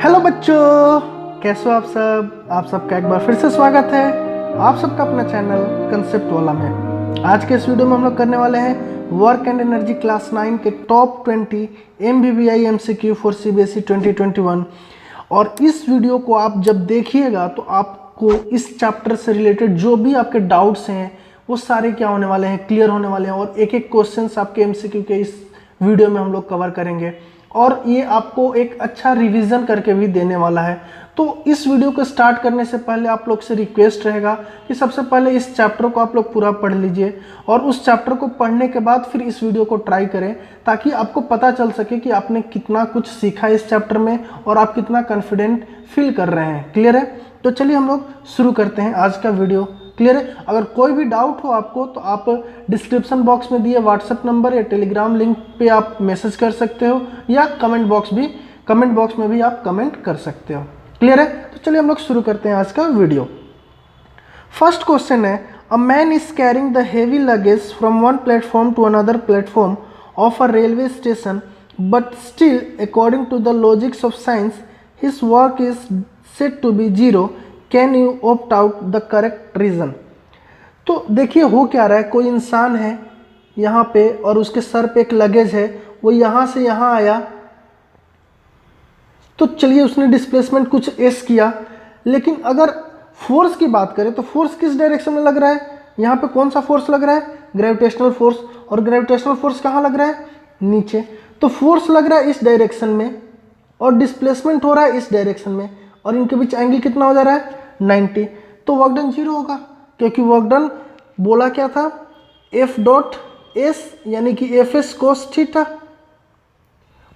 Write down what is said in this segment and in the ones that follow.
Hello बच्चों, कैसे हो आप सबका एक बार फिर से स्वागत है आप सबका अपना चैनल कंसेप्ट वाला में। आज के इस वीडियो में हम लोग करने वाले हैं वर्क एंड एनर्जी क्लास 9 के top 20 MBBI MCQ for CBSE 2021। और इस वीडियो को आप जब देखिएगा तो आपको इस चैप्टर से रिलेटेड जो भी आपके डाउट्स हैं वो सारे क्या होने वाले हैं, क्लियर होने वाले हैं। और एक एक क्वेश्चन आपके MCQ के इस वीडियो में हम लोग कवर करेंगे और ये आपको एक अच्छा रिवीजन करके भी देने वाला है। तो इस वीडियो को स्टार्ट करने से पहले आप लोग से रिक्वेस्ट रहेगा कि सबसे पहले इस चैप्टर को आप लोग पूरा पढ़ लीजिए और उस चैप्टर को पढ़ने के बाद फिर इस वीडियो को ट्राई करें, ताकि आपको पता चल सके कि आपने कितना कुछ सीखा इस चैप्टर में और आप कितना कॉन्फिडेंट फील कर रहे हैं। क्लियर है? तो चलिए हम लोग शुरू करते हैं आज का वीडियो। क्लियर है? अगर कोई भी डाउट हो आपको तो आप डिस्क्रिप्शन बॉक्स में दिए व्हाट्सएप नंबर या टेलीग्राम लिंक पे आप मैसेज कर सकते हो या कमेंट बॉक्स में भी आप कमेंट कर सकते हो। क्लियर है? तो चलिए हम लोग शुरू करते हैं आज का वीडियो। फर्स्ट क्वेश्चन है, a man is carrying the heavy luggage from one platform to another platform of a railway station, but still according to the logics of science his work is said to be zero. Can you opt out the correct reason. तो देखिए हो क्या रहा है, कोई इंसान है यहाँ पे और उसके सर पे एक लगेज है, वो यहाँ से यहाँ आया, तो चलिए उसने डिस्प्लेसमेंट कुछ एस किया। लेकिन अगर फोर्स की बात करें तो फोर्स किस डायरेक्शन में लग रहा है, यहाँ पे कौन सा फोर्स लग रहा है, ग्रेविटेशनल फोर्स। और ग्रेविटेशनल फोर्स कहाँ लग रहा है, नीचे। तो फोर्स लग रहा है इस डायरेक्शन में और डिस्प्लेसमेंट हो रहा है इस डायरेक्शन में, और इनके बीच एंगल कितना हो जा रहा है, 90। तो वर्क डन जीरो होगा, क्योंकि वर्क डन बोला क्या था, F डॉट एस यानी कि FS कोस थीटा,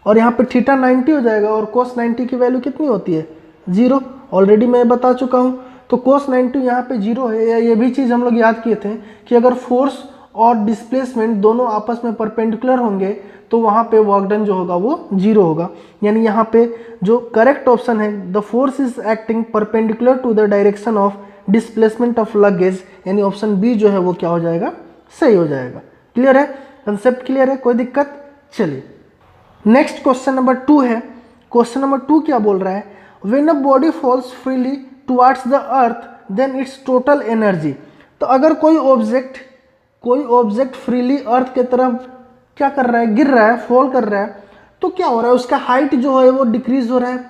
और यहाँ पे थीटा 90 हो जाएगा और कोस 90 की वैल्यू कितनी होती है, जीरो। ऑलरेडी मैं बता चुका हूँ। तो कोस 90 यहाँ पे जीरो है। या ये भी चीज़ हम लोग याद किए थे कि अगर फोर्स और डिस्प्लेसमेंट दोनों आपस में परपेंडिकुलर होंगे तो वहाँ पे वर्क डन जो होगा वो जीरो होगा। यानी यहाँ पे जो करेक्ट ऑप्शन है, the force is acting perpendicular to the direction of displacement of luggage, यानी ऑप्शन बी जो है वो क्या हो जाएगा, सही हो जाएगा। क्लियर है? कंसेप्ट क्लियर है? कोई दिक्कत? चलिए नेक्स्ट क्वेश्चन नंबर 2 है। क्वेश्चन नंबर 2 क्या बोल रहा है, when a body falls freely towards the earth then its total energy. तो अगर कोई ऑब्जेक्ट फ्रीली अर्थ के तरफ क्या कर रहा है, गिर रहा है, फॉल कर रहा है, तो क्या हो रहा है, उसका हाइट जो है वो डिक्रीज हो रहा है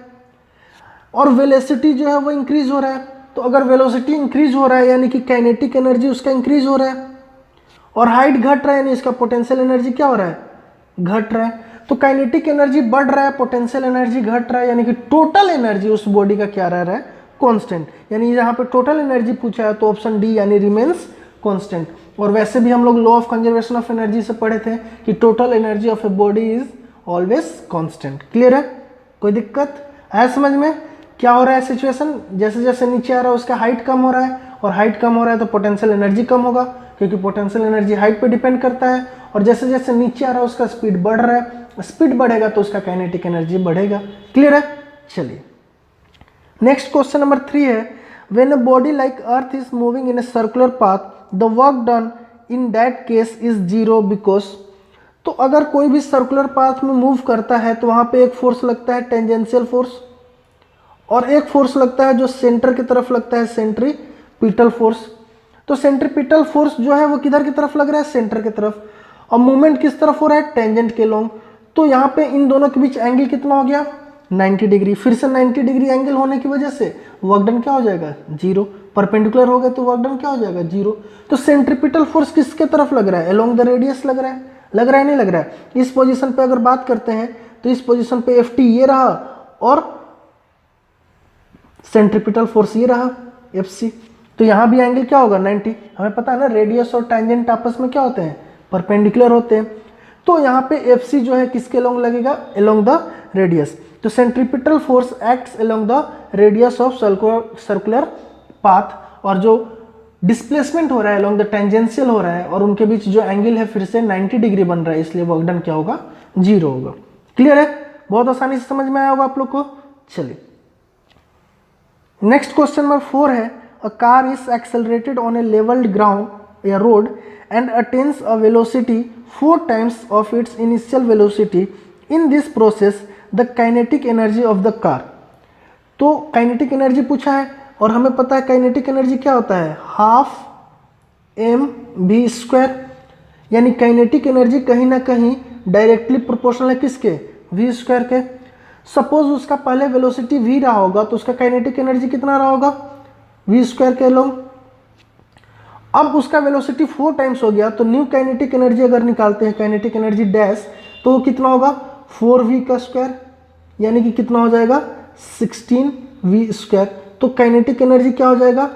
और वेलोसिटी जो है वो इंक्रीज हो रहा है। तो अगर वेलोसिटी इंक्रीज हो रहा है यानी कि काइनेटिक एनर्जी उसका इंक्रीज हो रहा है, और हाइट घट रहा है यानी इसका पोटेंशियल एनर्जी क्या हो रहा है, घट रहा है। तो काइनेटिक एनर्जी बढ़ रहा है, पोटेंशियल एनर्जी घट रहा है, यानी कि टोटल एनर्जी उस बॉडी का क्या रह रहा है, कांस्टेंट। यानी यहाँ पे टोटल एनर्जी पूछा है तो ऑप्शन डी यानी रिमेन्स कांस्टेंट। और वैसे भी हम लोग law of conservation of energy से पढ़े थे कि total energy of a body is always constant. Clear है? कोई दिक्कत है समझ में? क्या हो रहा है सिचुएशन, जैसे जैसे नीचे आ रहा है उसका हाइट कम हो रहा है, और हाइट कम हो रहा है तो पोटेंशियल एनर्जी कम होगा, क्योंकि पोटेंशियल एनर्जी हाइट पे डिपेंड करता है। और जैसे जैसे नीचे आ रहा है उसका स्पीड बढ़ रहा है, स्पीड बढ़ेगा तो उसका काइनेटिक एनर्जी बढ़ेगा। क्लियर है? चलिए नेक्स्ट क्वेश्चन नंबर 3 है, when a body like earth is moving in a circular path the work done in that case is zero because. तो अगर कोई भी सर्कुलर पाथ में मूव करता है तो वहां पे एक फोर्स लगता है टेंजेंशियल फोर्स, और एक फोर्स लगता है जो सेंटर की तरफ लगता है, सेंट्रीपिटल फोर्स। तो सेंट्रीपिटल फोर्स जो है वो किधर की तरफ लग रहा है, सेंटर की तरफ, और मूवमेंट किस तरफ हो रहा है, टेंजेंट के लॉन्ग। तो यहाँ पे इन दोनों के बीच एंगल कितना हो गया, 90 डिग्री। फिर से 90 डिग्री एंगल होने की वजह से वर्क डन क्या हो जाएगा, जीरो। परपेंडिकुलर हो गया तो वर्क डन क्या हो जाएगा, जीरो। तो सेंट्रीपिटल फोर्स किसके तरफ लग रहा है, अलोंग द रेडियस लग रहा है नहीं लग रहा है। इस पोजीशन पे अगर बात करते हैं तो इस पोजीशन पे FT ये रहा और सेंट्रीपिटल फोर्स ये रहा FC। तो यहाँ भी एंगल क्या होगा, 90। हमें पता है ना रेडियस और टेंजेंट आपस में क्या होते हैं, परपेंडिकुलर होते हैं। तो यहाँ पे FC जो है किसके अलोंग लगेगा, अलोंग द रेडियस। तो centripetal force acts along the radius of circular path, और जो डिस्प्लेसमेंट हो रहा है अलोंग द टेंजेंशियल हो रहा है, और उनके बीच जो एंगल है फिर से 90 डिग्री बन रहा है, इसलिए वर्क डन क्या होगा, जीरो होगा। क्लियर है? बहुत आसानी से समझ में आया होगा आप लोग को। चलिए नेक्स्ट क्वेश्चन नंबर 4 है, a car is accelerated on a levelled ground या road and attains a velocity 4 times of its initial velocity. In this process, the kinetic energy of the car तो काइनेटिक एनर्जी पूछा है और हमें पता है kinetic energy क्या होता है, हाफ mv², यानी काइनेटिक एनर्जी कहीं ना कहीं डायरेक्टली प्रोपोर्शनल है किसके, v² के। सपोज उसका पहले वेलोसिटी v रहा होगा तो उसका काइनेटिक एनर्जी कितना रहा होगा, v² के लोग। अब उसका वेलोसिटी 4 टाइम्स हो गया तो न्यू काइनेटिक एनर्जी अगर निकालते हैं, काइनेटिक एनर्जी डैश, तो वो कितना होगा 4v², यानी कि कितना हो जाएगा 16v²। तो काइनेटिक एनर्जी क्या हो जाएगा,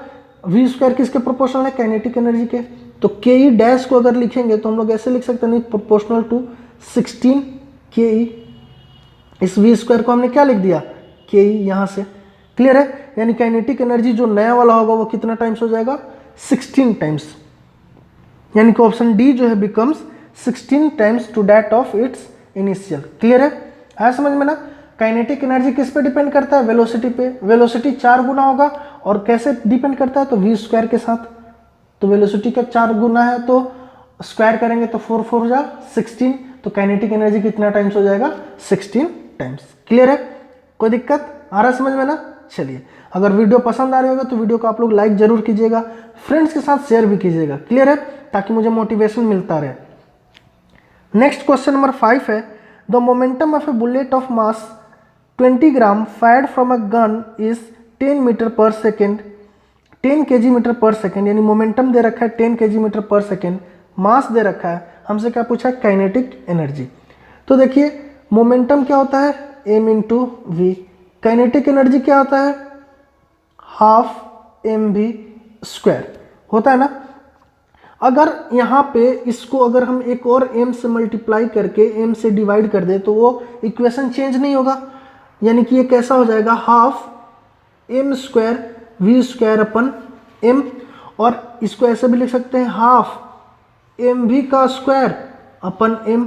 v² किसके प्रोपोर्शनल है, काइनेटिक एनर्जी के। तो के ई डैश को अगर लिखेंगे तो हम लोग ऐसे लिख सकते हैं, प्रोपोर्शनल टू 16 के ई। इस v² को हमने क्या लिख दिया, के ई यहाँ से। क्लियर है, यानी काइनेटिक एनर्जी जो नया वाला होगा वो कितना टाइम्स हो जाएगा, 16 टाइम्स, यानी कि ऑप्शन डी जो है becomes 16 times to that of its initial. Clear है समझ में ना। काइनेटिक एनर्जी किस पे डिपेंड करता है, वेलोसिटी पे। वेलोसिटी 4 गुना होगा और कैसे डिपेंड करता है, तो v² के साथ। तो वेलोसिटी का 4 गुना है तो स्क्वायर करेंगे तो 4 4 जा 16, तो काइनेटिक एनर्जी कितना टाइम्स हो जाएगा, 16 टाइम्स। क्लियर है, कोई दिक्कत आ रहा है समझ में ना। चलिए, अगर वीडियो पसंद आ रही होगा तो वीडियो को आप लोग लाइक जरूर कीजिएगा, फ्रेंड्स के साथ शेयर भी कीजिएगा। क्लियर है, ताकि मुझे मोटिवेशन मिलता रहे। नेक्स्ट क्वेश्चन नंबर 5 है, the momentum of a bullet of mass 20 gram fired from a gun is 10 metre per second, 10 kg metre per second, यानी मोमेंटम दे रखा है 10 kg metre per second, mass दे रखा है, हमसे क्या पूछा है, काइनेटिक एनर्जी। तो देखिए मोमेंटम क्या होता है, m into v. Kinetic energy क्या होता है, हाफ mv² होता है ना। अगर यहाँ पे इसको अगर हम एक और m से मल्टीप्लाई करके m से डिवाइड कर दे तो वो इक्वेशन चेंज नहीं होगा, यानी कि ये कैसा हो जाएगा, हाफ m² v² अपन m, और इसको ऐसे भी लिख सकते हैं हाफ mv का स्क्वायर अपन m,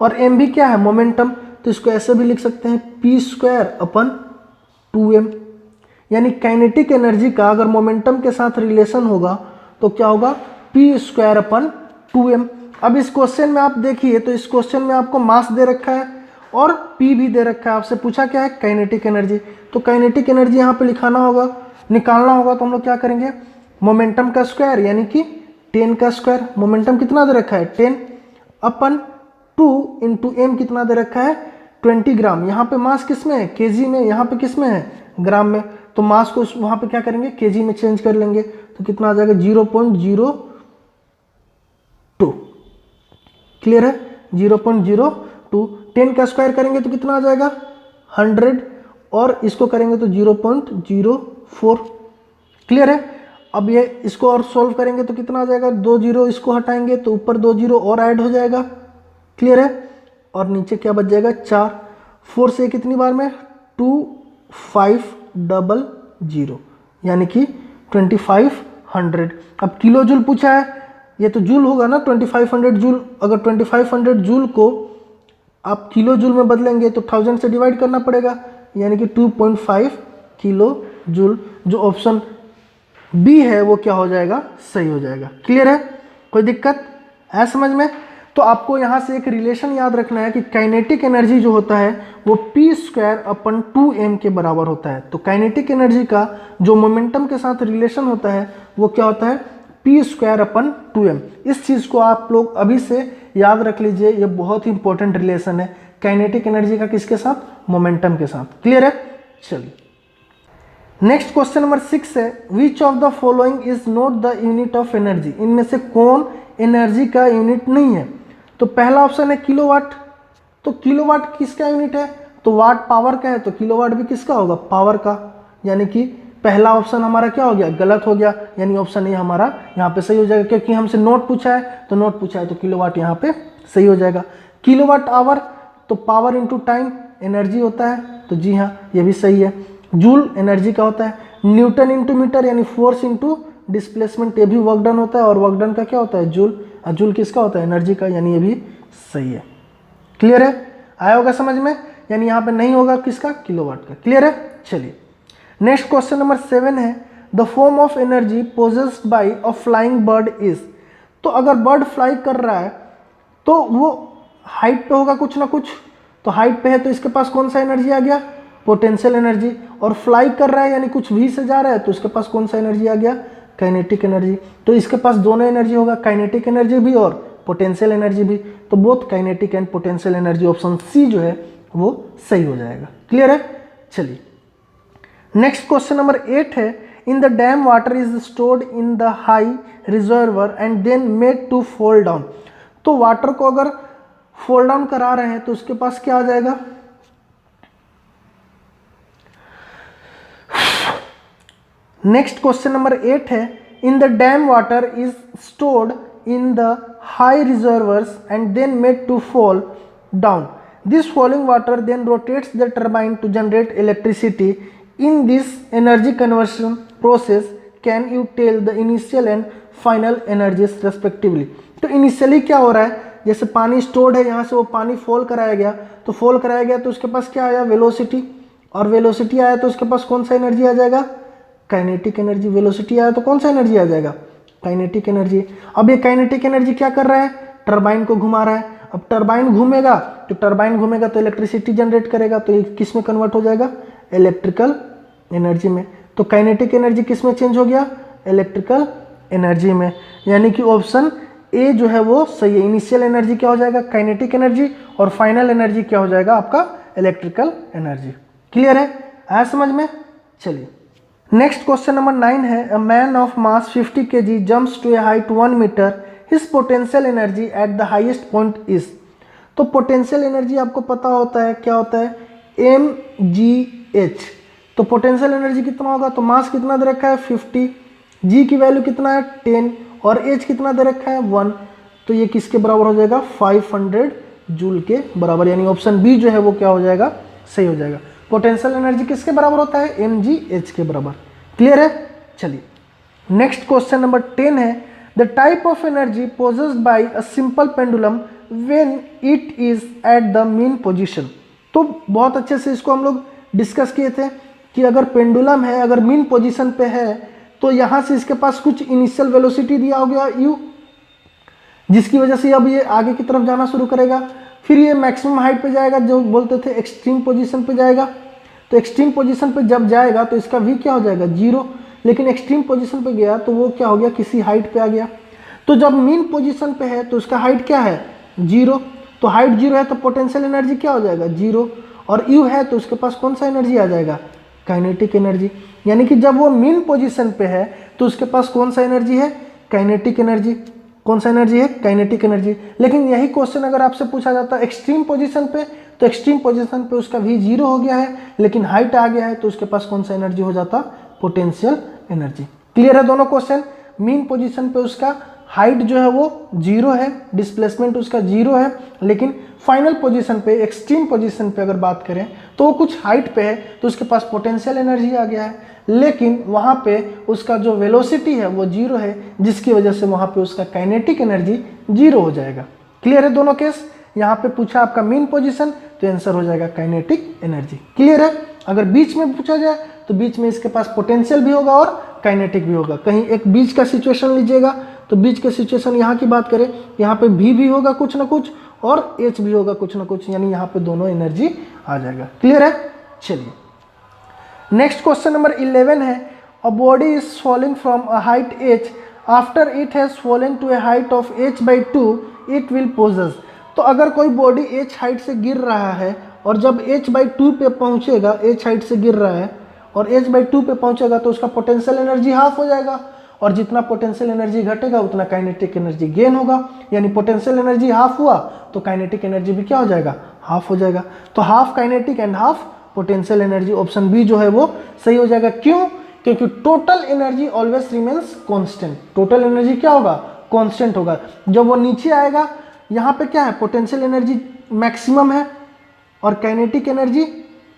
और mv क्या है, मोमेंटम, तो इसको ऐसे भी लिख सकते हैं p² अपन 2m। यानी काइनेटिक एनर्जी का अगर मोमेंटम के साथ रिलेशन होगा तो क्या होगा, p² अपन 2m। अब इस क्वेश्चन में आप देखिए तो इस क्वेश्चन में आपको मास दे रखा है और p भी दे रखा है, आपसे पूछा क्या है, काइनेटिक एनर्जी। तो काइनेटिक एनर्जी यहाँ पे लिखाना होगा, निकालना होगा, तो हम लोग क्या करेंगे, मोमेंटम का स्क्वायर यानी कि 10 का स्क्वायर। मोमेंटम कितना दे रखा है, 10 अपन 2 इंटू m कितना दे रखा है, 20 ग्राम। यहाँ पे मास किस में है, केजी में, यहाँ पे किस में है, ग्राम में। तो मास को वहाँ पे क्या करेंगे, केजी में चेंज कर लेंगे, तो कितना आ जाएगा 0.02। क्लियर है, 0.02। 10 का स्क्वायर करेंगे तो कितना आ जाएगा 100, और इसको करेंगे तो 0.04। क्लियर है। अब ये इसको और सोल्व करेंगे तो कितना आ जाएगा, 2 0 इसको हटाएंगे तो ऊपर 2 0 और ऐड हो जाएगा। क्लियर है, और नीचे क्या बच जाएगा 4। 4 से कितनी बार में, 2500, यानी कि 2500। अब किलो जूल पूछा है, ये तो जूल होगा ना, 2500 जूल। अगर 2500 जूल को आप किलो जूल में बदलेंगे तो 1000 से डिवाइड करना पड़ेगा, यानी कि 2.5 किलो जूल। जो ऑप्शन बी है वो क्या हो जाएगा, सही हो जाएगा। क्लियर है, कोई दिक्कत है समझ में। तो आपको यहाँ से एक रिलेशन याद रखना है कि काइनेटिक एनर्जी जो होता है वो p² अपन 2m के बराबर होता है। तो काइनेटिक एनर्जी का जो मोमेंटम के साथ रिलेशन होता है वो क्या होता है, p² अपन 2m। इस चीज़ को आप लोग अभी से याद रख लीजिए, ये बहुत ही इंपॉर्टेंट रिलेशन है काइनेटिक एनर्जी का, किसके साथ, मोमेंटम के साथ। क्लियर है, चलिए नेक्स्ट क्वेश्चन नंबर 6 है, which of the following is not the unit of energy. इनमें से कौन एनर्जी का यूनिट नहीं है। तो पहला ऑप्शन है किलोवाट। तो किलोवाट किसका यूनिट है, तो वाट पावर का है, तो किलोवाट भी किसका होगा, पावर का। यानी कि पहला ऑप्शन हमारा क्या हो गया, गलत हो गया, यानी ऑप्शन ए हमारा यहाँ पे सही हो जाएगा, क्योंकि हमसे नोट पूछा है, तो नोट पूछा है तो किलोवाट यहाँ पे सही हो जाएगा। किलोवाट आवर तो पावर इंटू टाइम एनर्जी होता है, तो जी हाँ ये भी सही है। जूल एनर्जी का होता है। न्यूटन इंटू मीटर यानी फोर्स इंटू डिस्प्लेसमेंट, ये भी वर्क डन होता है, और वर्क डन का क्या होता है, जूल। और जूल किसका होता है, एनर्जी का, यानी ये भी सही है। क्लियर है, आया होगा समझ में, यानी यहाँ पे नहीं होगा किसका, किलोवाट का। क्लियर है, चलिए नेक्स्ट क्वेश्चन नंबर 7 है, the form of energy possessed by a flying bird is. तो अगर बर्ड फ्लाई कर रहा है तो वो हाइट पे होगा कुछ ना कुछ, तो हाइट पे है तो इसके पास कौन सा एनर्जी आ गया, पोटेंशियल एनर्जी, और फ्लाई कर रहा है यानी कुछ भी से जा रहा है तो उसके पास कौन सा एनर्जी आ गया, काइनेटिक एनर्जी। तो इसके पास दोनों एनर्जी होगा, काइनेटिक एनर्जी भी और पोटेंशियल एनर्जी भी, तो both kinetic and potential energy, option C जो है वो सही हो जाएगा। क्लियर है? चलिए नेक्स्ट क्वेश्चन नंबर 8 है, in the dam water is stored in the high reservoir and then made to fall down. तो वाटर को अगर फॉल डाउन करा रहे हैं तो उसके पास क्या आ जाएगा, नेक्स्ट क्वेश्चन नंबर 8 है, in the dam water is stored in the high reservoirs and then made to fall down, this falling water then rotates the turbine to generate electricity, in this energy conversion process can you tell the initial and final energies respectively. तो initially क्या हो रहा है, जैसे पानी stored है, यहाँ से वो पानी फॉल कराया गया, तो फॉल कराया गया तो उसके पास क्या आया, वेलोसिटी, और वेलोसिटी आया तो उसके पास कौन सा एनर्जी आ जाएगा, काइनेटिक एनर्जी। वेलोसिटी आया तो कौन सा एनर्जी आ जाएगा, काइनेटिक एनर्जी। अब ये काइनेटिक एनर्जी क्या कर रहा है, टरबाइन को घुमा रहा है। अब टरबाइन घूमेगा तो इलेक्ट्रिसिटी जनरेट करेगा, तो ये किस में कन्वर्ट हो जाएगा, इलेक्ट्रिकल एनर्जी में। तो काइनेटिक एनर्जी किस में चेंज हो गया, इलेक्ट्रिकल एनर्जी में, यानी कि ऑप्शन ए जो है वो सही है। इनिशियल एनर्जी क्या हो जाएगा, काइनेटिक एनर्जी, और फाइनल एनर्जी क्या हो जाएगा आपका, इलेक्ट्रिकल एनर्जी। क्लियर है, आया समझ में? चलिए नेक्स्ट क्वेश्चन नंबर 9 है, a man of mass 50 kg jumps to a height 1 metre, his potential energy at the highest point is. तो पोटेंशियल एनर्जी आपको पता होता है क्या होता है, mgh। तो पोटेंशियल एनर्जी कितना होगा, तो मास कितना दे रखा है 50, g की वैल्यू कितना है 10, और h कितना दे रखा है 1, तो ये किसके बराबर हो जाएगा, 500 जूल के बराबर, यानी ऑप्शन बी जो है वो क्या हो जाएगा, सही हो जाएगा। पोटेंशियल एनर्जी किसके बराबर होता है, mgh के बराबर। क्लियर है? चलिए नेक्स्ट क्वेश्चन नंबर 10 है, the type of energy possessed by a simple pendulum when it is at the mean position. तो बहुत अच्छे से इसको हम लोग डिस्कस किए थे कि अगर पेंडुलम है, अगर मीन पोजीशन पे है, तो यहाँ से इसके पास कुछ इनिशियल वेलोसिटी दिया हो गया u, जिसकी वजह से अब ये आगे की तरफ जाना शुरू करेगा, फिर ये मैक्सिमम हाइट पे जाएगा, जो बोलते थे एक्सट्रीम पोजीशन पे जाएगा। तो एक्सट्रीम पोजीशन पे जब जाएगा तो इसका v क्या हो जाएगा, 0, लेकिन एक्सट्रीम पोजीशन पे गया तो वो क्या हो गया, किसी हाइट पे आ गया। तो जब मीन पोजीशन पे है तो उसका हाइट क्या है, 0, तो हाइट 0 है तो पोटेंशियल एनर्जी क्या हो जाएगा, 0, और u है तो उसके पास कौन सा एनर्जी आ जाएगा, काइनेटिक एनर्जी। यानी कि जब वो मीन पोजीशन पे है तो उसके पास कौन सा एनर्जी है, काइनेटिक एनर्जी। कौन सा एनर्जी है, काइनेटिक एनर्जी। लेकिन यही क्वेश्चन अगर आपसे पूछा जाता है एक्सट्रीम पोजीशन पे, तो एक्सट्रीम पोजीशन पे उसका v 0 हो गया है, लेकिन हाइट आ गया है, तो उसके पास कौन सा एनर्जी हो जाता, पोटेंशियल एनर्जी। क्लियर है दोनों क्वेश्चन? मीन पोजीशन पे उसका हाइट जो है वो 0 है, डिस्प्लेसमेंट उसका 0 है, लेकिन फाइनल पोजीशन पे, एक्सट्रीम पोजीशन पे अगर बात करें तो वो कुछ हाइट पे है, तो उसके पास पोटेंशियल एनर्जी आ गया है, लेकिन वहाँ पे उसका जो वेलोसिटी है वो 0 है, जिसकी वजह से वहाँ पे उसका काइनेटिक एनर्जी 0 हो जाएगा। क्लियर है दोनों केस? यहाँ पे पूछा आपका मीन पोजीशन, तो आंसर हो जाएगा काइनेटिक एनर्जी। क्लियर है? अगर बीच में पूछा जाए तो बीच में इसके पास पोटेंशियल भी होगा और काइनेटिक भी होगा। कहीं एक बीच का सिचुएशन लीजिएगा, तो बीच के सिचुएशन यहाँ की बात करें, यहाँ पे भी होगा कुछ ना कुछ, और एच भी होगा कुछ ना कुछ, यानी यहाँ पे दोनों एनर्जी आ जाएगा। क्लियर है? चलिए नेक्स्ट क्वेश्चन नंबर 11 है, a body is falling from a height h, after it has fallen to a height of h/2 it will possess. तो अगर कोई बॉडी h हाइट से गिर रहा है और जब h/2 पे पहुंचेगा, h हाइट से गिर रहा है और h/2 पे पहुंचेगा, तो उसका पोटेंशियल एनर्जी हाफ हो जाएगा, और जितना पोटेंशियल एनर्जी घटेगा उतना काइनेटिक एनर्जी गेन होगा, यानी पोटेंशियल एनर्जी हाफ हुआ तो काइनेटिक एनर्जी भी क्या हो जाएगा, हाफ हो जाएगा। तो half kinetic and half potential energy, option B जो है वो सही हो जाएगा। क्यों? क्योंकि total energy always remains constant. Total energy क्या होगा, कांस्टेंट होगा। जब वो नीचे आएगा, यहाँ पे क्या है, पोटेंशियल एनर्जी मैक्सिमम है और काइनेटिक एनर्जी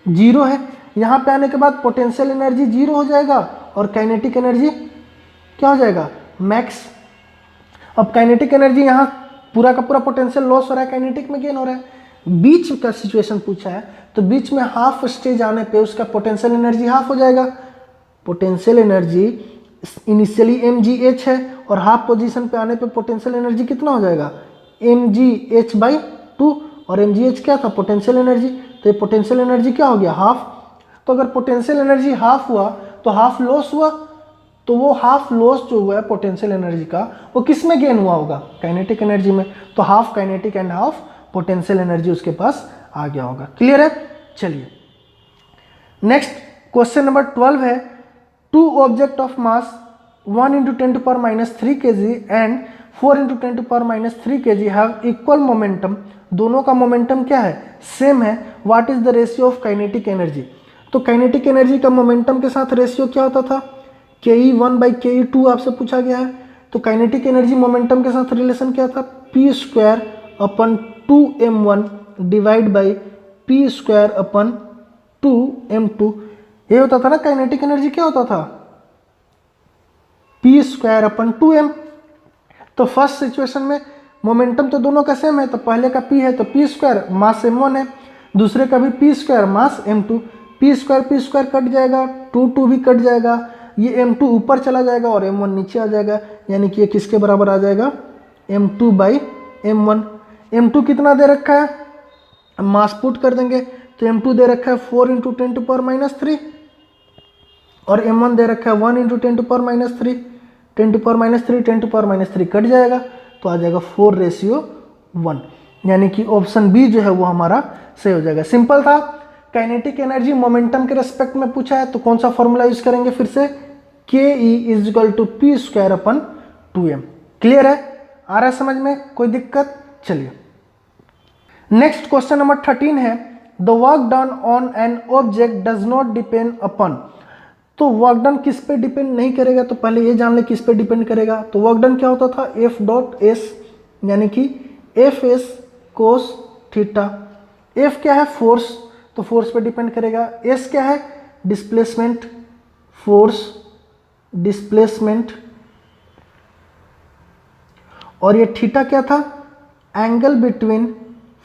0 है। यहाँ पे आने के बाद पोटेंशियल एनर्जी 0 हो जाएगा और काइनेटिक एनर्जी क्या हो जाएगा, मैक्स। अब काइनेटिक एनर्जी यहाँ पूरा का पूरा पोटेंशियल लॉस हो रहा है, काइनेटिक में गेन हो रहा है। बीच का सिचुएशन पूछा है, तो बीच में हाफ स्टेज आने पे उसका पोटेंशियल एनर्जी हाफ हो जाएगा। पोटेंशियल एनर्जी इनिशियली mgh है, और हाफ पोजीशन पे आने पे पोटेंशियल एनर्जी कितना हो जाएगा, mgh/2, और mgh क्या था, पोटेंशियल एनर्जी। तो ये पोटेंशियल एनर्जी क्या हो गया, हाफ, तो अगर पोटेंशियल एनर्जी हाफ हुआ तो हाफ लॉस हुआ, तो वो हाफ लॉस जो हुआ है पोटेंशियल एनर्जी का वो किस में गेन हुआ होगा, काइनेटिक एनर्जी में। तो half kinetic and half potential energy उसके पास आ गया होगा। क्लियर है। चलिए नेक्स्ट क्वेश्चन नंबर 12 है, two object of mass 1 × 10⁻³ kg and 4 × 10⁻³ kg have equal momentum. दोनों का मोमेंटम क्या है, सेम है। What is the ratio of kinetic energy. तो काइनेटिक एनर्जी का मोमेंटम के साथ रेशियो क्या होता था, ke1/ke2 आपसे पूछा गया है। तो काइनेटिक एनर्जी मोमेंटम के साथ रिलेशन क्या था, p²/2m1 डिवाइड बाई p²/2m2। ये होता था ना, काइनेटिक एनर्जी क्या होता था, p²/2m। तो फर्स्ट सिचुएशन में मोमेंटम तो दोनों का सेम है, तो पहले का p है तो p² मास m1 है, दूसरे का भी p² मास m2। p² कट जाएगा, 2 भी कट जाएगा, ये m2 ऊपर चला जाएगा और m1 नीचे आ जाएगा, यानी कि ये किसके बराबर आ जाएगा, m2/m1। m2 कितना दे रखा है, मास पुट कर देंगे तो m2 दे रखा है 4 × 10⁻³ और m1 दे रखा है 1 × 10⁻³। 10⁻³ कट जाएगा तो आ जाएगा 4:1, यानी कि ऑप्शन बी जो है वो हमारा सही हो जाएगा। सिंपल था। काइनेटिक एनर्जी मोमेंटम के रेस्पेक्ट में पूछा है तो कौन सा फॉर्मूला यूज करेंगे, फिर से ke = p²/2m। क्लियर है, आ रहा है समझ में, कोई दिक्कत। चलिए नेक्स्ट क्वेश्चन नंबर 13 है, the work done on an object does not depend upon. तो वर्क डन किस पे डिपेंड नहीं करेगा, तो पहले ये जान ले किस पे डिपेंड करेगा। तो वर्क डन क्या होता था, F.S यानी कि Fs cos थीटा। F क्या है, फोर्स, तो फोर्स पे डिपेंड करेगा। S क्या है, डिस्प्लेसमेंट, फोर्स डिस्प्लेसमेंट, और ये थीटा क्या था, angle between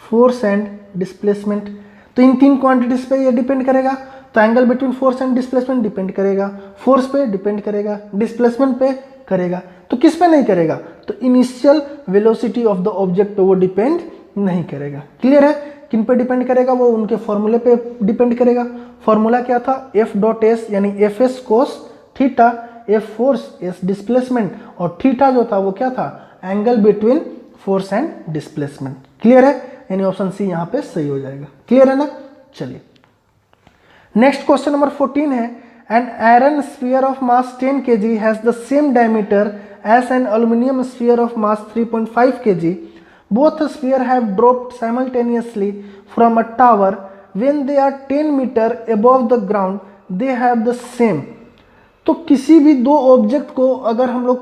force and displacement. तो इन तीन क्वांटिटीज पे ये डिपेंड करेगा। तो angle between force and displacement depend करेगा, फोर्स पे डिपेंड करेगा, डिस्प्लेसमेंट पे करेगा। तो किस पे नहीं करेगा, तो initial velocity of the object पे वो डिपेंड नहीं करेगा। क्लियर है, किन पे डिपेंड करेगा, वो उनके फॉर्मूले पे डिपेंड करेगा। फॉर्मूला क्या था, F.S यानी Fs cos theta, F force, S displacement, और थीटा जो था वो क्या था, angle between force and displacement. Clear है, यानी ऑप्शन सी यहाँ पे सही हो जाएगा। क्लियर है ना। चलिए नेक्स्ट क्वेश्चन नंबर 14 है, an iron sphere of mass 10 kg has the same diameter as an aluminium sphere of mass 3.5 kg। Both sphere have dropped simultaneously from a tower when they are 10 metre above the ground they have the same. तो किसी भी दो object को अगर हम लोग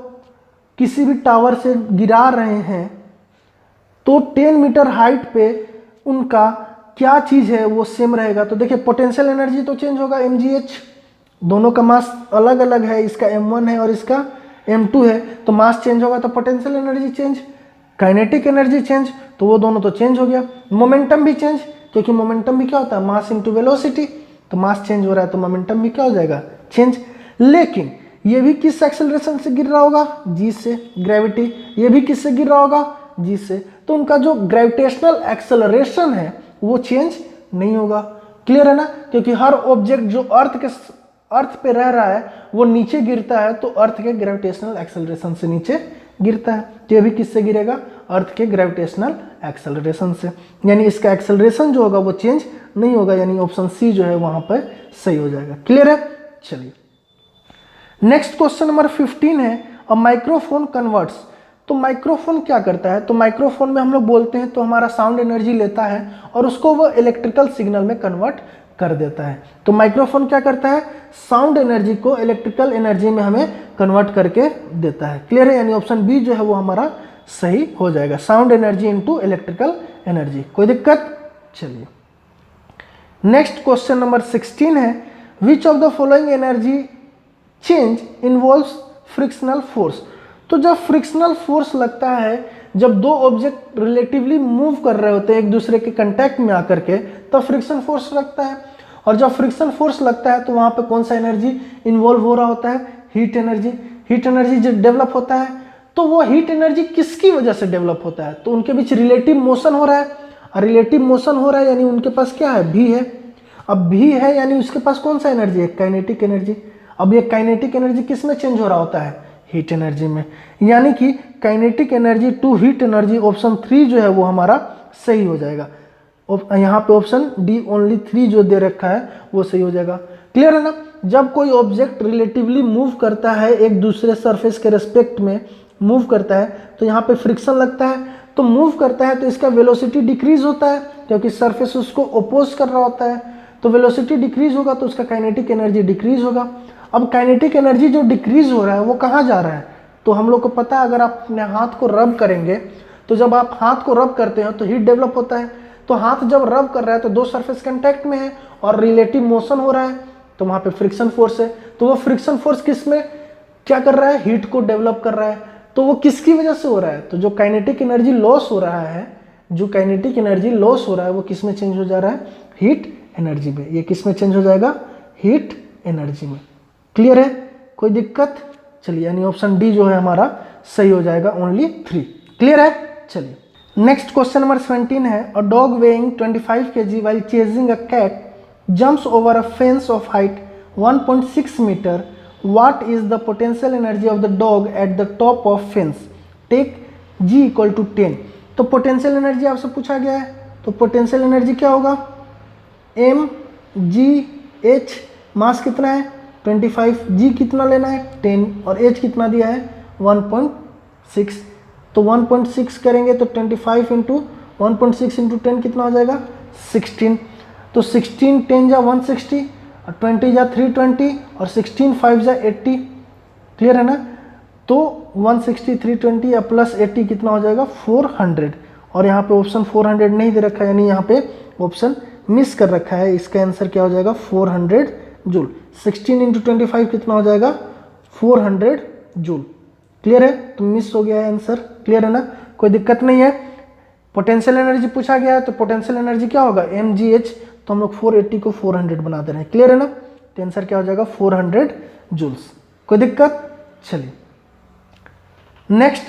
किसी भी टावर से गिरा रहे हैं तो 10 मीटर हाइट पे उनका क्या चीज़ है वो सेम रहेगा। तो देखिए पोटेंशियल एनर्जी तो चेंज होगा, mgh, दोनों का मास अलग अलग है, इसका m1 है और इसका m2 है, तो मास चेंज होगा तो potential energy change, kinetic energy change, तो वो दोनों तो चेंज हो गया। मोमेंटम भी चेंज, क्योंकि मोमेंटम भी क्या होता है, मास इंटू वेलोसिटी, तो मास चेंज हो रहा है तो मोमेंटम भी क्या हो जाएगा, चेंज। लेकिन ये भी किस एक्सेलरेशन से गिर रहा होगा, जी से, ग्रेविटी। ये भी किससे गिर रहा होगा, जी से। तो उनका जो ग्रेविटेशनल एक्सेलरेशन है वो चेंज नहीं होगा। क्लियर है ना, क्योंकि हर ऑब्जेक्ट जो अर्थ पे रह रहा है वो नीचे गिरता है, तो अर्थ के ग्रेविटेशनल एक्सेलरेशन से नीचे गिरता है। तो ये भी किससे गिरेगा, अर्थ के ग्रेविटेशनल एक्सेलरेशन से, यानी इसका एक्सेलरेशन जो होगा वो चेंज नहीं होगा, यानी ऑप्शन सी जो है वहां पर सही हो जाएगा। क्लियर है। चलिए नेक्स्ट क्वेश्चन नंबर 15 है, अ माइक्रोफोन कन्वर्ट्स। तो माइक्रोफोन क्या करता है, तो माइक्रोफोन में हम लोग बोलते हैं तो हमारा साउंड एनर्जी लेता है और उसको वो इलेक्ट्रिकल सिग्नल में कन्वर्ट कर देता है। तो माइक्रोफोन क्या करता है, साउंड एनर्जी को इलेक्ट्रिकल एनर्जी में हमें कन्वर्ट करके देता है। क्लियर है, यानी ऑप्शन बी जो है वो हमारा सही हो जाएगा, sound energy into electrical energy. कोई दिक्कत। चलिए नेक्स्ट क्वेश्चन नंबर 16 है, which of the following energy change involves frictional force. तो जब फ्रिक्शनल फोर्स लगता है, जब दो ऑब्जेक्ट रिलेटिवली मूव कर रहे होते हैं एक दूसरे के कांटेक्ट में आकर के, तब फ्रिक्शन फोर्स लगता है। और जब फ्रिक्शन फोर्स लगता है तो वहां पे कौन सा एनर्जी इन्वॉल्व हो रहा होता है, हीट एनर्जी। हीट एनर्जी जब डेवलप होता है तो वो हीट एनर्जी किसकी वजह से डेवलप होता है, तो उनके बीच रिलेटिव मोशन हो रहा है, और रिलेटिव मोशन हो रहा है यानी उनके पास क्या है, भी है। अब भी है यानी उसके पास कौन सा एनर्जी है, काइनेटिक एनर्जी। अब ये काइनेटिक एनर्जी किस में चेंज हो रहा होता है, हीट एनर्जी में, यानी कि kinetic energy to heat energy, option 3 जो है वो हमारा सही हो जाएगा। यहाँ पे ऑप्शन डी ओनली 3 जो दे रखा है वो सही हो जाएगा। क्लियर है ना। जब कोई ऑब्जेक्ट रिलेटिवली मूव करता है एक दूसरे सरफेस के रेस्पेक्ट में मूव करता है तो यहाँ पे फ्रिक्शन लगता है, तो मूव करता है तो इसका वेलोसिटी डिक्रीज होता है क्योंकि सरफेस उसको अपोज कर रहा होता है, तो वेलोसिटी डिक्रीज होगा तो उसका काइनेटिक एनर्जी डिक्रीज होगा। अब काइनेटिक एनर्जी जो डिक्रीज हो रहा है वो कहाँ जा रहा है, तो हम लोग को पता है अगर आप अपने हाथ को रब करेंगे तो जब आप हाथ को रब करते हैं तो हीट डेवलप होता है, तो हाथ जब रब कर रहा है तो दो सरफेस कांटेक्ट में है और रिलेटिव मोशन हो रहा है तो वहाँ पे फ्रिक्शन फोर्स है, तो वो फ्रिक्शन फोर्स किस में क्या कर रहा है, हीट को डेवलप कर रहा है, तो वो किसकी वजह से हो रहा है, तो जो काइनेटिक एनर्जी लॉस हो रहा है, जो काइनेटिक एनर्जी लॉस हो रहा है वो किस में चेंज हो जा रहा है, हीट एनर्जी में। ये किस में चेंज हो जाएगा, हीट एनर्जी में। क्लियर है, कोई दिक्कत, चलिए यानी ऑप्शन डी जो है हमारा सही हो जाएगा, ओनली 3। क्लियर है, चलिए नेक्स्ट क्वेश्चन नंबर 17 है, a dog weighing 25 kg while chasing a cat jumps over a fence of height 1.6 meter. What is the potential energy of the dog at the top of fence? Take G equal to 10। तो potential energy आपसे पूछा गया है, तो potential energy क्या होगा, M G H, मास कितना है 25, जी कितना लेना है 10 और एच कितना दिया है 1.6, तो 1.6 करेंगे तो 25 इंटू 1.6 इंटू 10 कितना हो जाएगा 16, तो 16 10 जा 160 और 20 जा 320 और 16 5 जा 80। क्लियर है ना, तो 160 320 या प्लस 80 कितना हो जाएगा 400, और यहाँ पे ऑप्शन 400 नहीं दे रखा है यानी यहाँ पे ऑप्शन मिस कर रखा है, इसका आंसर क्या हो जाएगा 400 जूल। 16 इंटू 25 कितना हो जाएगा 400 जूल। क्लियर है, तो मिस हो गया है आंसर। क्लियर है ना, कोई दिक्कत नहीं है। पोटेंशियल एनर्जी पूछा गया है तो पोटेंशियल एनर्जी क्या होगा एम जी एच, तो हम लोग 480 को 400 बना दे रहे हैं। क्लियर है ना, तो आंसर क्या हो जाएगा 400 जूल्स। कोई दिक्कत, चलिए नेक्स्ट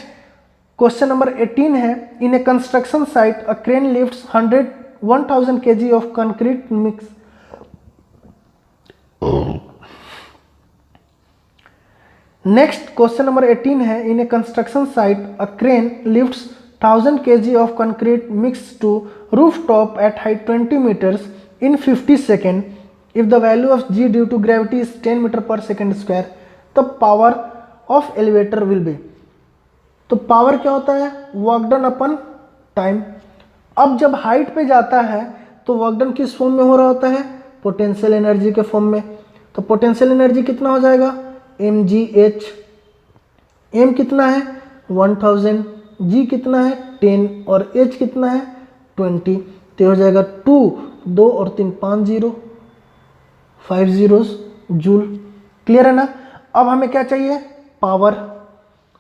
क्वेश्चन नंबर 18 है, in a construction site a crane lifts 1000 kg of concrete mix. Next question number 18 है, in a construction site a crane lifts 1000 kg of concrete mix to roof top at height 20 meters in 50 seconds if the value of g due to gravity is 10 meter per second square, the power of elevator will be। तो power क्या होता है, work done upon time. अब जब height पे जाता है तो वर्क डन किस फॉर्म में हो रहा होता है, पोटेंशियल एनर्जी के फॉर्म में। तो पोटेंशियल एनर्जी कितना हो जाएगा एम जी एच, एम कितना है 1000, जी कितना है 10 और एच कितना है 20, तो हो जाएगा 2 2 और 3 5 0 5 zeros जूल। क्लियर है ना। अब हमें क्या चाहिए पावर,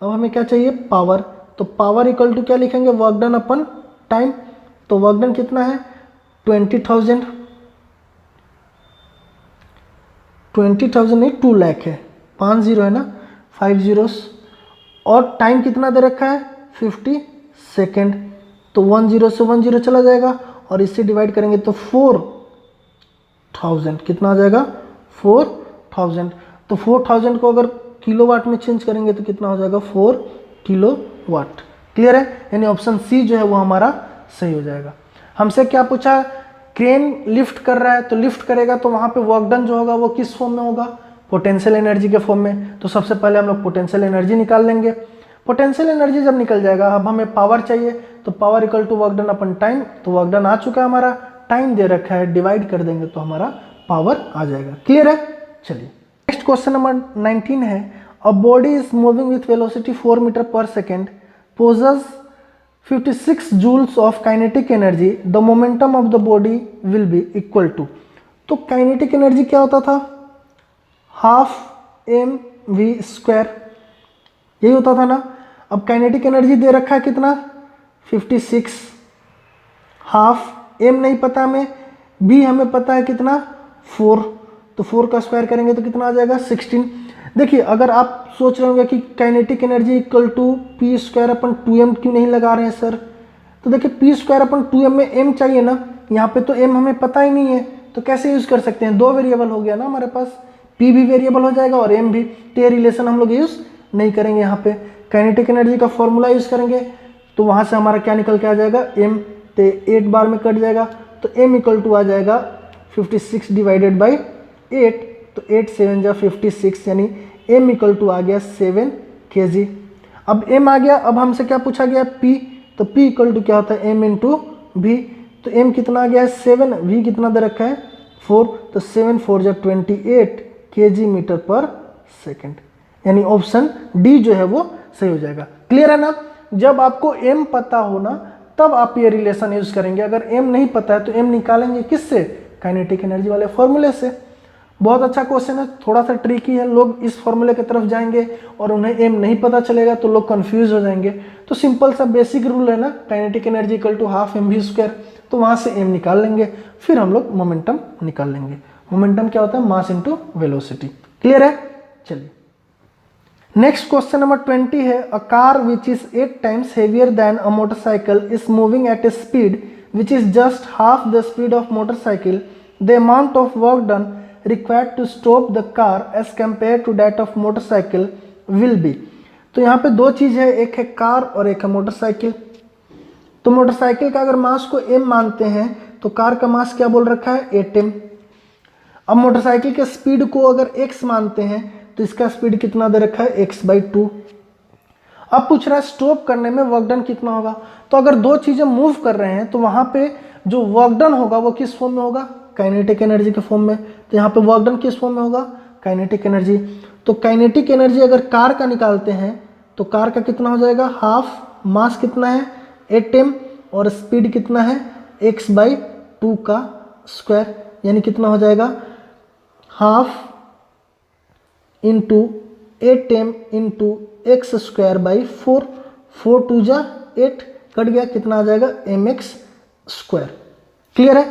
अब हमें क्या चाहिए पावर, तो पावर इक्वल टू क्या लिखेंगे वर्क डन अपन टाइम, तो वर्क डन कितना है 20,000 नहीं 2 लाख है, 5 0 है ना 5 zeros, और टाइम कितना दे रखा है 50 सेकेंड, तो 1 0 से 1 0 चला जाएगा और इससे डिवाइड करेंगे तो 4000 कितना आ जाएगा 4000, तो 4000 को अगर किलोवाट में चेंज करेंगे तो कितना हो जाएगा 4 किलोवाट। क्लियर है, यानी ऑप्शन सी जो है वो हमारा सही हो जाएगा। हमसे क्या पूछा, क्रेन लिफ्ट कर रहा है तो लिफ्ट करेगा तो वहाँ पे वर्क डन जो होगा वो किस फॉर्म में होगा, पोटेंशियल एनर्जी के फॉर्म में। तो सबसे पहले हम लोग पोटेंशियल एनर्जी निकाल लेंगे। पोटेंशियल एनर्जी जब निकल जाएगा, अब हमें पावर चाहिए, तो power equal to work done upon time, तो वर्क डन आ चुका है हमारा, टाइम दे रखा है, डिवाइड कर देंगे तो हमारा पावर आ जाएगा। क्लियर है, चलिए नेक्स्ट क्वेश्चन नंबर 19 है, a body is moving with velocity 4 metre per second, possesses 56 joules of kinetic energy, the momentum of the body will be equal to. तो काइनेटिक एनर्जी क्या होता था, हाफ एम वी स्क्वायर, यही होता था ना। अब काइनेटिक एनर्जी दे रखा है कितना 56, हाफ एम नहीं पता हमें, बी हमें पता है कितना 4, तो 4 का स्क्वायर करेंगे तो कितना आ जाएगा 16। देखिए अगर आप सोच रहे होंगे कि kinetic energy equal to p square upon 2m क्यों नहीं लगा रहे हैं सर, तो देखिए पी स्क्वायर अपन 2m में m चाहिए ना, यहाँ पे तो m हमें पता ही नहीं है, तो कैसे यूज़ कर सकते हैं, दो वेरिएबल हो गया ना हमारे पास, P भी वेरिएबल हो जाएगा और M भी, तो ये रिलेशन हम लोग यूज़ नहीं करेंगे। यहाँ पे काइनेटिक एनर्जी का फॉर्मूला यूज़ करेंगे, तो वहाँ से हमारा क्या निकल के आ जाएगा, M, तो 8 बार में कट जाएगा, तो M इक्वल टू आ जाएगा 56 डिवाइडेड बाई 8, तो 8 7 जा 56, यानी M इक्वल टू आ गया 7 kg। अब M आ गया, अब हमसे क्या पूछा गया, P, तो P इक्वल टू क्या होता है, M इंटू V, तो M कितना आ गया है 7, V कितना दे रखा है 4, तो 7 4 जा 28 kg मीटर पर सेकेंड, यानी ऑप्शन डी जो है वो सही हो जाएगा। क्लियर है ना। जब आपको M पता हो ना तब आप ये रिलेशन यूज करेंगे, अगर M नहीं पता है तो M निकालेंगे किससे, काइनेटिक एनर्जी वाले फॉर्मूले से। बहुत अच्छा क्वेश्चन है, थोड़ा सा ट्रिकी है, लोग इस फॉर्मूले की तरफ जाएंगे और उन्हें M नहीं पता चलेगा तो लोग कंफ्यूज हो जाएंगे। तो सिंपल सा बेसिक रूल है ना, kinetic energy equal to half mv², तो वहाँ से M निकाल लेंगे, फिर हम लोग मोमेंटम निकाल लेंगे। मोमेंटम क्या होता है, मास इंटू वेलोसिटी। क्लियर है। चलिए नेक्स्ट क्वेश्चन नंबर 20 है, a car which is 8 times heavier than a motorcycle is moving at a speed which is just half the speed of motorcycle, the amount of work done required to stop the car as compared to that of motorcycle will be। तो यहाँ पे दो चीज है, एक है car और एक है मोटरसाइकिल। तो मोटरसाइकिल का अगर मास को m मानते हैं तो कार का मास क्या बोल रखा है 8m। अब मोटरसाइकिल के स्पीड को अगर x मानते हैं तो इसका स्पीड कितना दे रखा है x/2। अब पूछ रहा है स्टॉप करने में वर्क डन कितना होगा। तो अगर दो चीजें मूव कर रहे हैं तो वहां पे जो वर्क डन होगा वो किस फॉर्म में होगा, काइनेटिक एनर्जी के फॉर्म में। तो यहाँ पे वर्क डन किस फॉर्म में होगा, काइनेटिक एनर्जी। तो काइनेटिक एनर्जी अगर कार का निकालते हैं तो कार का कितना हो जाएगा हाफ, मास कितना है 8m और स्पीड कितना है x/2 का स्क्वायर, यानी कितना हो जाएगा half into 8m into x²/4, 4 2 जा 8, कट गया, कितना आ जाएगा mx²। क्लियर है।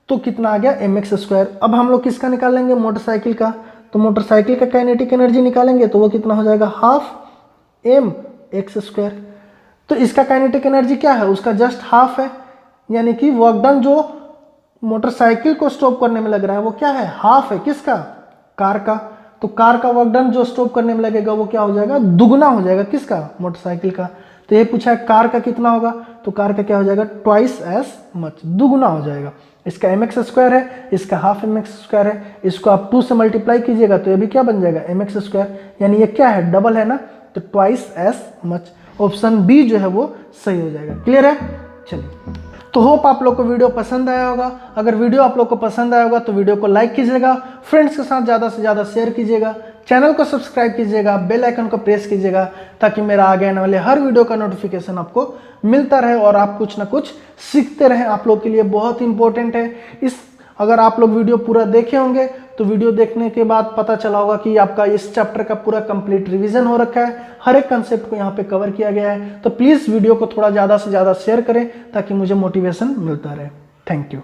तो कितना आ गया mx²। अब हम लोग किसका निकालेंगे, मोटरसाइकिल का। तो मोटरसाइकिल का काइनेटिक एनर्जी निकालेंगे तो वो कितना हो जाएगा हाफ mx²। तो इसका काइनेटिक एनर्जी क्या है, उसका जस्ट हाफ है, यानी कि वर्क डन जो मोटरसाइकिल को स्टॉप करने में लग रहा है वो क्या है, हाफ है, किसका, कार का। तो कार का वर्क डन जो स्टॉप करने में लगेगा वो क्या हो जाएगा, दुगना हो जाएगा, किसका, मोटरसाइकिल का। तो ये पूछा है कार का कितना होगा, तो कार का क्या हो जाएगा ट्वाइस एज मच, दुगुना हो जाएगा। इसका mx² है, इसका हाफ mx² है, इसको आप 2 से मल्टीप्लाई कीजिएगा तो ये भी क्या बन जाएगा mx², यानी ये क्या है डबल है ना, तो twice as much. Option B जो है वो सही हो जाएगा। क्लियर है। चलिए, तो होप आप लोग को वीडियो पसंद आया होगा। अगर वीडियो आप लोग को पसंद आया होगा तो वीडियो को लाइक कीजिएगा, फ्रेंड्स के साथ ज़्यादा से ज़्यादा शेयर कीजिएगा, चैनल को सब्सक्राइब कीजिएगा, बेल आइकन को प्रेस कीजिएगा ताकि मेरा आगे आने वाले हर वीडियो का नोटिफिकेशन आपको मिलता रहे और आप कुछ ना कुछ सीखते रहें। आप लोग के लिए बहुत इंपॉर्टेंट है इस, अगर आप लोग वीडियो पूरा देखे होंगे तो वीडियो देखने के बाद पता चला होगा कि आपका इस चैप्टर का पूरा कंप्लीट रिवीजन हो रखा है, हर एक कंसेप्ट को यहाँ पे कवर किया गया है। तो प्लीज़ वीडियो को थोड़ा ज़्यादा से ज़्यादा शेयर करें ताकि मुझे मोटिवेशन मिलता रहे। Thank you.